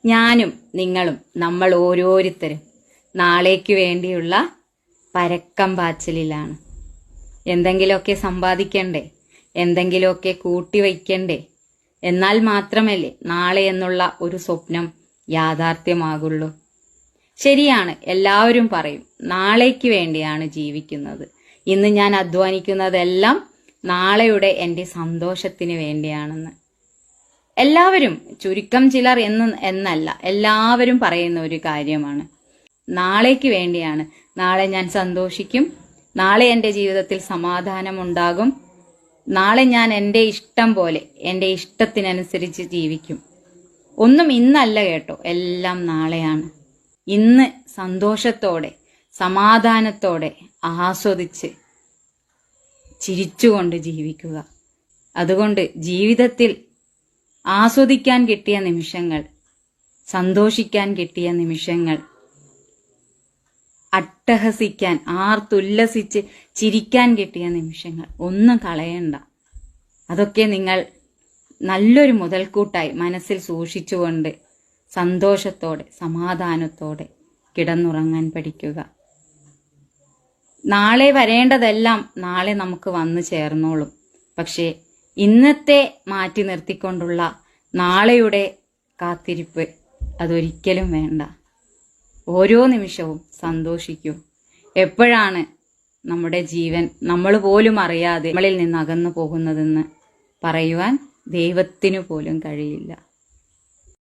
ഞാനും നിങ്ങളും നമ്മൾ ഓരോരുത്തരും നാളേക്ക് വേണ്ടിയുള്ള പരക്കം പാച്ചിലിലാണ്. എന്തെങ്കിലുമൊക്കെ സമ്പാദിക്കണ്ടേ, എന്തെങ്കിലുമൊക്കെ കൂട്ടിവയ്ക്കണ്ടേ, എന്നാൽ മാത്രമല്ലേ നാളെ എന്നുള്ള ഒരു സ്വപ്നം യാഥാർത്ഥ്യമാകുള്ളൂ. ശരിയാണ്, എല്ലാവരും പറയും നാളേക്ക് വേണ്ടിയാണ് ജീവിക്കുന്നത്. ഇന്ന് ഞാൻ അധ്വാനിക്കുന്നതെല്ലാം നാളെയുടെ എൻ്റെ സന്തോഷത്തിന് വേണ്ടിയാണെന്ന്. എല്ലാവരും, ചുരുക്കം ചിലർ എന്നല്ല, എല്ലാവരും പറയുന്ന ഒരു കാര്യമാണ്. നാളേക്ക് വേണ്ടിയാണ്. നാളെ ഞാൻ സന്തോഷിക്കും, നാളെ എൻ്റെ ജീവിതത്തിൽ സമാധാനമുണ്ടാകും, നാളെ ഞാൻ എൻ്റെ ഇഷ്ടം പോലെ എൻ്റെ ഇഷ്ടത്തിനനുസരിച്ച് ജീവിക്കും. ഒന്നും ഇന്നല്ല കേട്ടോ, എല്ലാം നാളെയാണ്. ഇന്ന് സന്തോഷത്തോടെ സമാധാനത്തോടെ ആസ്വദിച്ച് ചിരിച്ചുകൊണ്ട് ജീവിക്കുക. അതുകൊണ്ട് ജീവിതത്തിൽ ആസ്വദിക്കാൻ കിട്ടിയ നിമിഷങ്ങൾ, സന്തോഷിക്കാൻ കിട്ടിയ നിമിഷങ്ങൾ, അട്ടഹസിക്കാൻ, ആർത്തുല്ലസിച്ച് ചിരിക്കാൻ കിട്ടിയ നിമിഷങ്ങൾ ഒന്നും കളയണ്ട. അതൊക്കെ നിങ്ങൾ നല്ലൊരു മുതൽക്കൂട്ടായി മനസ്സിൽ സൂക്ഷിച്ചുകൊണ്ട് സന്തോഷത്തോടെ സമാധാനത്തോടെ കിടന്നുറങ്ങാൻ പഠിക്കുക. നാളെ വരേണ്ടതെല്ലാം നാളെ നമുക്ക് വന്നു ചേർന്നോളും. പക്ഷേ ഇന്നത്തെ മാറ്റി നിർത്തിക്കൊണ്ടുള്ള നാളെയുടെ കാത്തിരിപ്പ് അതൊരിക്കലും വേണ്ട. ഓരോ നിമിഷവും സന്തോഷിക്കൂ. എപ്പോഴാണ് നമ്മുടെ ജീവൻ നമ്മൾ പോലും അറിയാതെ നമ്മളിൽ നിന്ന് അകന്നു പോകുന്നതെന്ന് പറയുവാൻ ദൈവത്തിനു പോലും കഴിയില്ല.